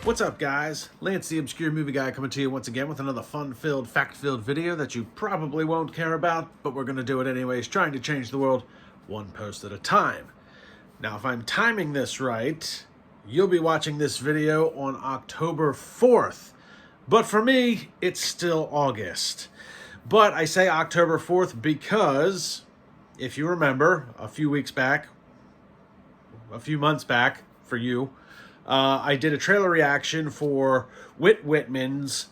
What's up, guys? Lance the Obscure Movie Guy coming to you once again with another fun-filled, fact-filled video that you probably won't care about, but we're going to do it anyways, trying to change the world one post at a time. Now, if I'm timing this right, you'll be watching this video on October 4th. But for me, it's still August. But I say October 4th because, if you remember, a few months back for you, I did a trailer reaction for Whit Whitman's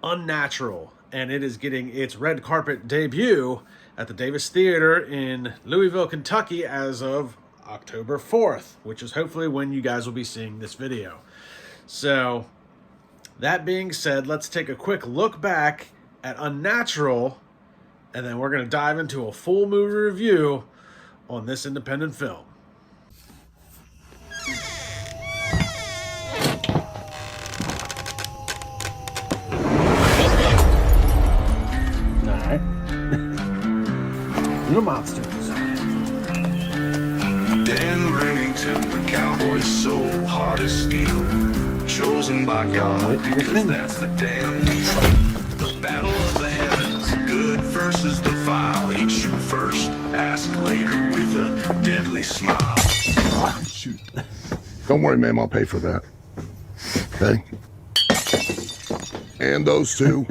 Unnatural, and it is getting its red carpet debut at the Davis Theater in Louisville, Kentucky as of October 4th, which is hopefully when you guys will be seeing this video. So, that being said, let's take a quick look back at Unnatural, and then we're going to dive into a full movie review on this independent film. Little monsters. Dan Remington, the cowboy's soul, hard as steel, chosen by God, because that's the damn deal. The battle of the heavens, good versus the vile. He'd shoot first, ask later with a deadly smile. Shoot. Don't worry, ma'am, I'll pay for that. Okay? And those two.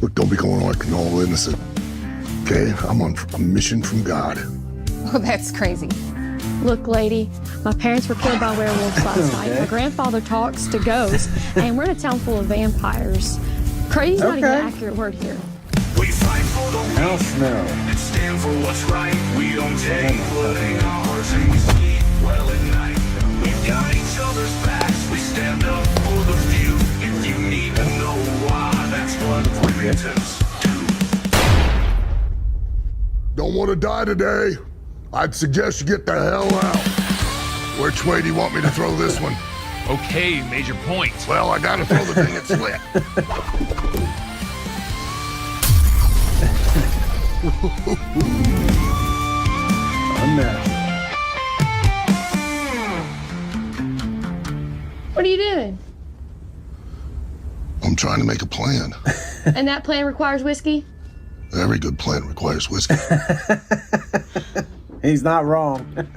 Look, don't be going like all innocent. Okay, I'm on a mission from God. Oh, that's crazy. Look, lady, my parents were killed by werewolves last night. My grandfather talks to ghosts, and we're in a town full of vampires. Crazy's not even an accurate word here. We fight for the weak and stand for what's right. We don't take blood in our hearts and we sleep well at night. We've got each other's backs. We stand up for the few. If you need to know why, that's what Remingtons do. Don't want to die today? I'd suggest you get the hell out. Which way do you want me to throw this one? Okay, major point. Well, I gotta throw the thing that's lit. What are you doing? I'm trying to make a plan. And that plan requires whiskey? Every good plan requires whiskey. He's not wrong.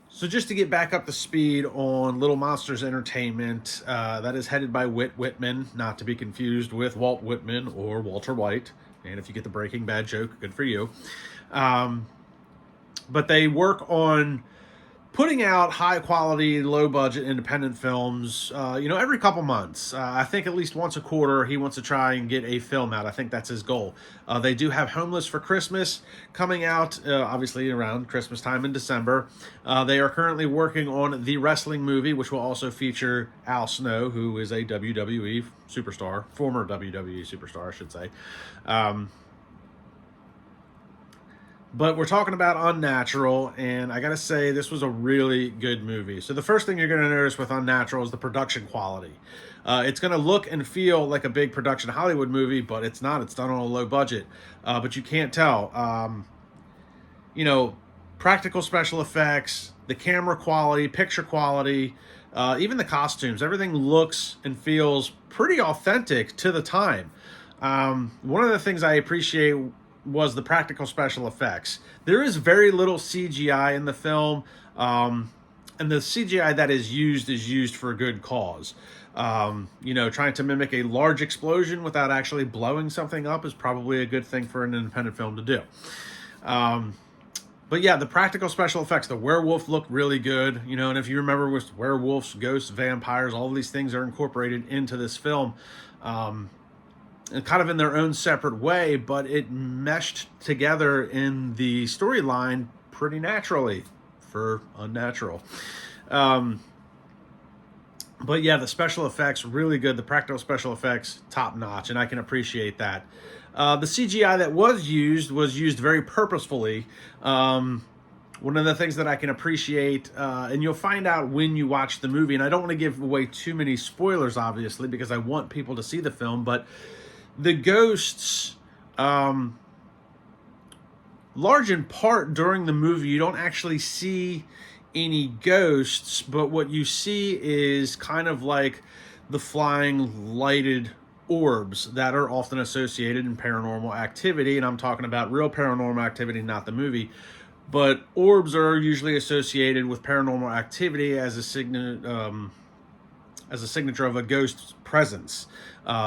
So just to get back up to speed on Little Monsters Entertainment, that is headed by Whit Whitman, not to be confused with Walt Whitman or Walter White. And if you get the Breaking Bad joke, good for you. But they work on putting out high-quality, low-budget independent films, every couple months. I think at least once a quarter, he wants to try and get a film out. I think that's his goal. They do have Homeless for Christmas coming out, obviously around Christmas time in December. They are currently working on The Wrestling Movie, which will also feature Al Snow, who is a WWE superstar, former WWE superstar, I should say. But we're talking about Unnatural, and I gotta say, this was a really good movie. So the first thing you're gonna notice with Unnatural is the production quality. It's gonna look and feel like a big production Hollywood movie, but it's not. It's done on a low budget. But you can't tell. Practical special effects, the camera quality, picture quality, even the costumes, everything looks and feels pretty authentic to the time. One of the things I appreciate was the practical special effects. There is very little CGI in the film, and the CGI that is used for a good cause. Trying to mimic a large explosion without actually blowing something up is probably a good thing for an independent film to do. But yeah, the practical special effects, the werewolf looked really good, and if you remember with werewolves, ghosts, vampires, all of these things are incorporated into this film. And kind of in their own separate way, but it meshed together in the storyline pretty naturally for Unnatural. But yeah, the special effects, really good. The practical special effects, top notch, and I can appreciate that. The CGI that was used very purposefully. One of the things that I can appreciate, and you'll find out when you watch the movie, and I don't want to give away too many spoilers, obviously, because I want people to see the film, but the ghosts, large in part during the movie, you don't actually see any ghosts, but what you see is kind of like the flying lighted orbs that are often associated in paranormal activity. And I'm talking about real paranormal activity, not the movie. But orbs are usually associated with paranormal activity as a signature of a ghost's presence,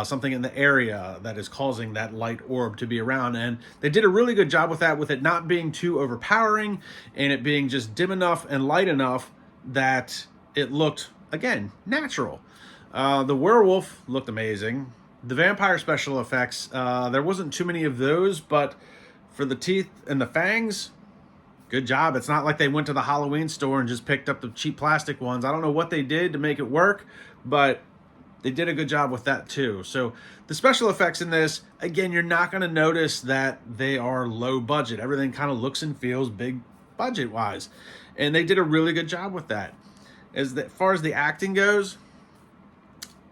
something in the area that is causing that light orb to be around. And they did a really good job with that, with it not being too overpowering and it being just dim enough and light enough that it looked, again, natural. The werewolf looked amazing. The vampire special effects, there wasn't too many of those, but for the teeth and the fangs, good job. It's not like they went to the Halloween store and just picked up the cheap plastic ones. I don't know what they did to make it work, but they did a good job with that too. So the special effects in this, again, you're not going to notice that they are low budget. Everything kind of looks and feels big budget wise. And they did a really good job with that. As far as the acting goes,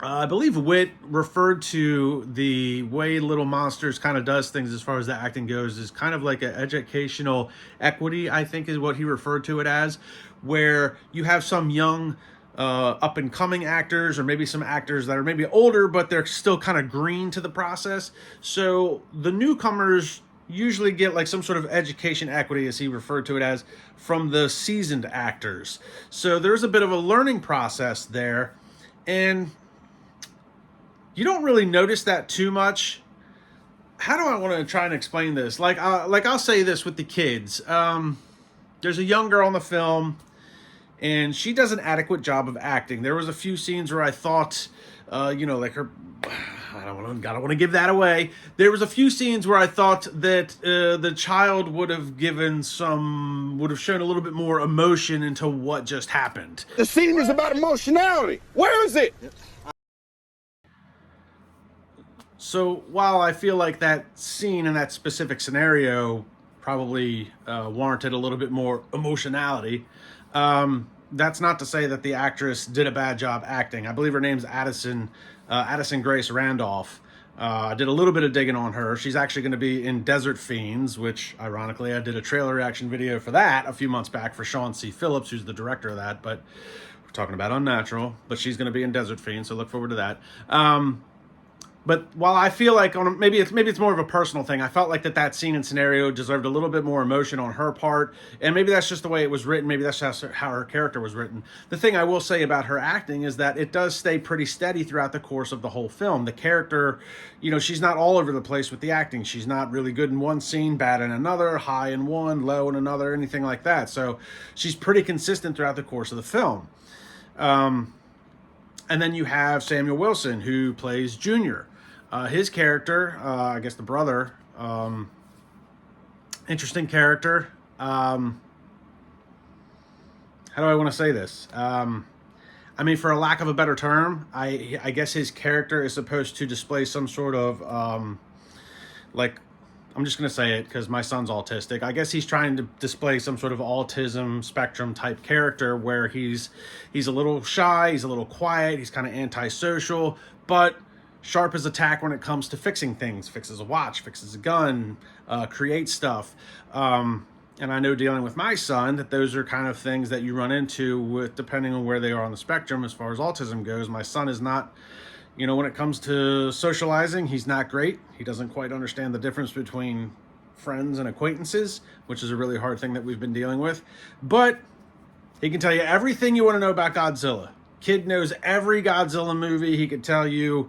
I believe Witt referred to the way Little Monsters kind of does things as far as the acting goes is kind of like an educational equity, I think is what he referred to it as, where you have some young up and coming actors, or maybe some actors that are maybe older, but they're still kind of green to the process. So the newcomers usually get like some sort of education equity, as he referred to it as, from the seasoned actors. So there's a bit of a learning process there. And you don't really notice that too much. How do I want to try and explain this? Like I'll say this with the kids. There's a young girl in the film, and she does an adequate job of acting. There was a few scenes where I thought, like her, I don't want to give that away. There was a few scenes where I thought that the child would have shown a little bit more emotion into what just happened. The scene is about emotionality. Where is it? So while I feel like that scene in that specific scenario probably warranted a little bit more emotionality, that's not to say that the actress did a bad job acting. I believe her name's Addison Grace Randolph. I did a little bit of digging on her. She's actually going to be in Desert Fiends, which ironically I did a trailer reaction video for that a few months back for Sean C. Phillips, who's the director of that. But we're talking about Unnatural, but she's going to be in Desert Fiends, so look forward to that. But while I feel like maybe it's more of a personal thing, I felt like that scene and scenario deserved a little bit more emotion on her part, and maybe that's just the way it was written. Maybe that's just how her character was written. The thing I will say about her acting is that it does stay pretty steady throughout the course of the whole film. The character, she's not all over the place with the acting. She's not really good in one scene, bad in another, high in one, low in another, anything like that. So she's pretty consistent throughout the course of the film. And then you have Samuel Wilson, who plays Junior. His character, I guess the brother, interesting character. How do I want to say this? For a lack of a better term, I guess his character is supposed to display some sort of, I'm just going to say it because my son's autistic. I guess he's trying to display some sort of autism spectrum type character where he's a little shy, he's a little quiet, he's kind of antisocial, but sharp as a tack when it comes to fixing things. Fixes a watch, fixes a gun, creates stuff. And I know dealing with my son that those are kind of things that you run into with depending on where they are on the spectrum as far as autism goes. My son is not, when it comes to socializing, he's not great. He doesn't quite understand the difference between friends and acquaintances, which is a really hard thing that we've been dealing with. But he can tell you everything you want to know about Godzilla. Kid knows every Godzilla movie. He could tell you,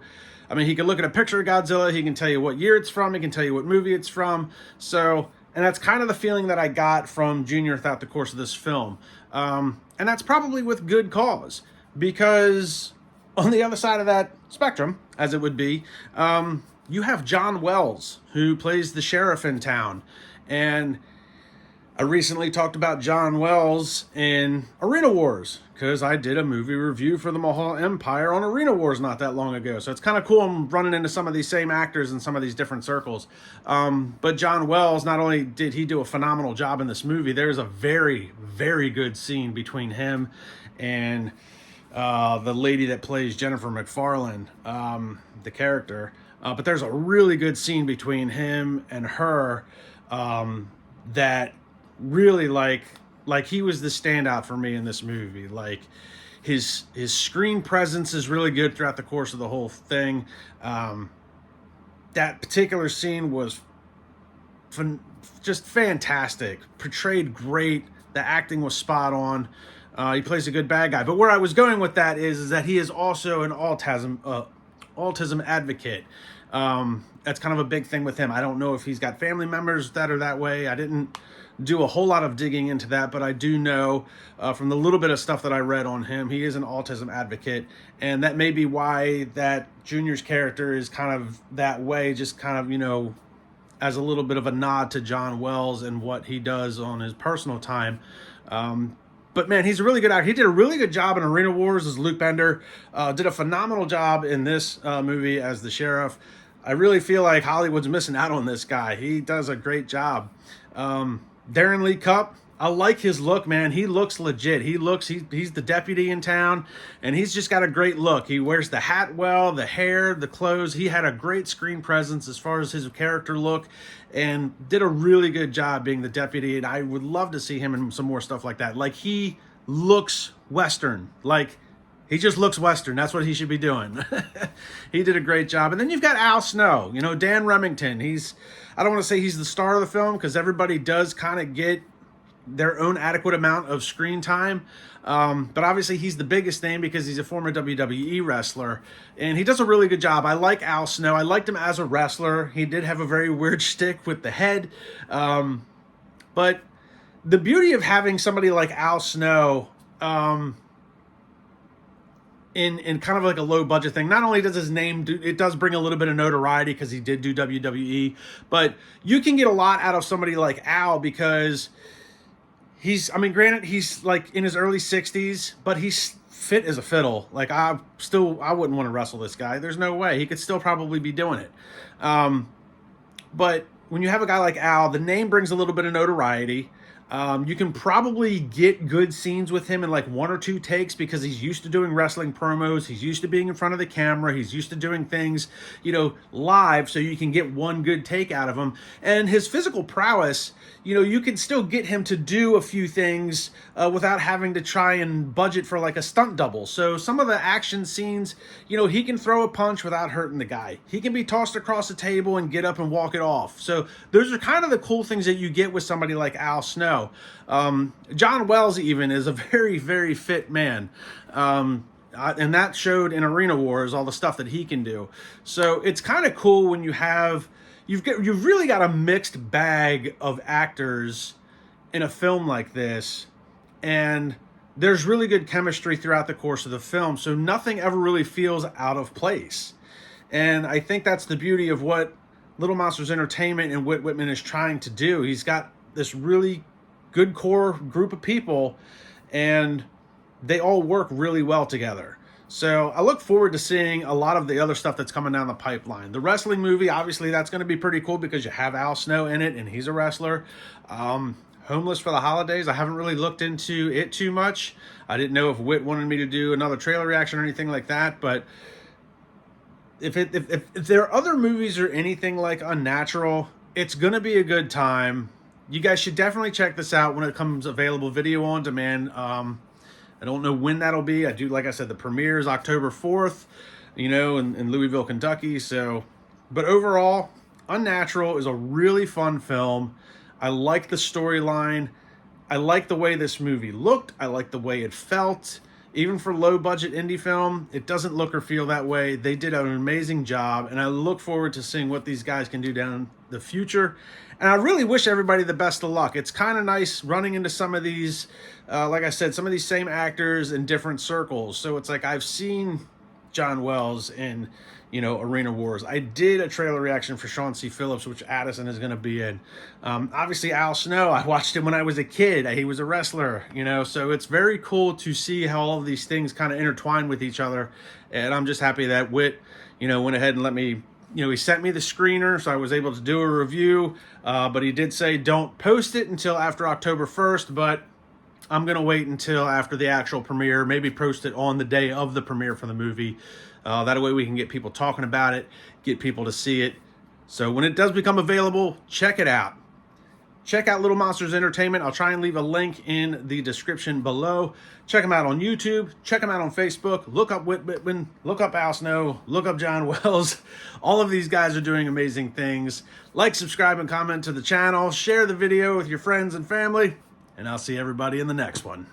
he can look at a picture of Godzilla, he can tell you what year it's from, he can tell you what movie it's from. So, and that's kind of the feeling that I got from Junior throughout the course of this film. And that's probably with good cause, because on the other side of that spectrum, as it would be, you have John Wells, who plays the sheriff in town. And I recently talked about John Wells in Arena Wars, because I did a movie review for the Mahal Empire on Arena Wars not that long ago. So it's kind of cool I'm running into some of these same actors in some of these different circles. But John Wells, not only did he do a phenomenal job in this movie, there's a very, very good scene between him and the lady that plays Jennifer McFarlane, the character. But there's a really good scene between him and her that really Like, he was the standout for me in this movie. Like, his screen presence is really good throughout the course of the whole thing. That particular scene was just fantastic. Portrayed great. The acting was spot on. He plays a good bad guy. But where I was going with that is that he is also an autism advocate. That's kind of a big thing with him. I don't know if he's got family members that are that way. I didn't do a whole lot of digging into that, but I do know from the little bit of stuff that I read on him, he is an autism advocate, and that may be why that Junior's character is kind of that way, just kind of, you know, as a little bit of a nod to John Wells and what he does on his personal time. But man, he's a really good actor. He did a really good job in Arena Wars as Luke Bender. Did a phenomenal job in this movie as the sheriff. I really feel like Hollywood's missing out on this guy. He does a great job. Darren Lee Cupp, I like his look, man. He looks legit. He's the deputy in town, and he's just got a great look. He wears the hat well, the hair, the clothes. He had a great screen presence as far as his character look, and did a really good job being the deputy, and I would love to see him in some more stuff like that. Like, he looks Western. Like, he just looks Western. That's what he should be doing. He did a great job. And then you've got Al Snow, you know, Dan Remington. I don't want to say he's the star of the film, because everybody does kind of get their own adequate amount of screen time. But obviously he's the biggest name because he's a former WWE wrestler, and he does a really good job. I like Al Snow. I liked him as a wrestler. He did have a very weird shtick with the head. But the beauty of having somebody like Al Snow, in kind of like a low budget thing, not only does his name it does bring a little bit of notoriety because he did do WWE, but you can get a lot out of somebody like Al because granted, he's like in his early 60s, but he's fit as a fiddle. Like, I wouldn't want to wrestle this guy. There's no way. He could still probably be doing it. But when you have a guy like Al, the name brings a little bit of notoriety. You can probably get good scenes with him in like 1 or 2 takes because he's used to doing wrestling promos. He's used to being in front of the camera. He's used to doing things, you know, live, so you can get one good take out of him. And his physical prowess, you know, you can still get him to do a few things without having to try and budget for like a stunt double. So some of the action scenes, you know, he can throw a punch without hurting the guy. He can be tossed across the table and get up and walk it off. So those are kind of the cool things that you get with somebody like Al Snow. John Wells even is a very, very fit man. And that showed in Arena Wars, all the stuff that he can do. So it's kind of cool when you've really got a mixed bag of actors in a film like this, and there's really good chemistry throughout the course of the film, so nothing ever really feels out of place. And I think that's the beauty of what Little Monsters Entertainment and Whit Whitman is trying to do. He's got this really good core group of people, and they all work really well together. So I look forward to seeing a lot of the other stuff that's coming down the pipeline. The wrestling movie, obviously, that's going to be pretty cool because you have Al Snow in it, and he's a wrestler. Homeless for the Holidays, I haven't really looked into it too much. I didn't know if Whit wanted me to do another trailer reaction or anything like that, but if there are other movies or anything like Unnatural, it's going to be a good time. You guys should definitely check this out when it comes available video on demand. I don't know when that'll be. Like I said, the premiere is October 4th, you know, in Louisville, Kentucky. So, but overall, Unnatural is a really fun film. I like the storyline. I like the way this movie looked. I like the way it felt. Even for low budget indie film, it doesn't look or feel that way. They did an amazing job, and I look forward to seeing what these guys can do down the future. And I really wish everybody the best of luck. It's kind of nice running into some of these, like I said, some of these same actors in different circles. So it's like I've seen John Wells in, you know, Arena Wars. I did a trailer reaction for Sean C. Phillips, which Addison is going to be in. Obviously, Al Snow, I watched him when I was a kid. He was a wrestler, you know, so it's very cool to see how all of these things kind of intertwine with each other. And I'm just happy that Whit, you know, went ahead and let me, you know, he sent me the screener, so I was able to do a review, but he did say don't post it until after October 1st, but I'm going to wait until after the actual premiere, maybe post it on the day of the premiere for the movie. That way we can get people talking about it, get people to see it. So when it does become available, check it out. check out Little Monsters Entertainment. I'll try and leave a link in the description below. Check them out on YouTube. Check them out on Facebook. Look up Whit Bittman. Look up Al Snow. Look up John Wells. All of these guys are doing amazing things. Like, subscribe, and comment to the channel. Share the video with your friends and family. And I'll see everybody in the next one.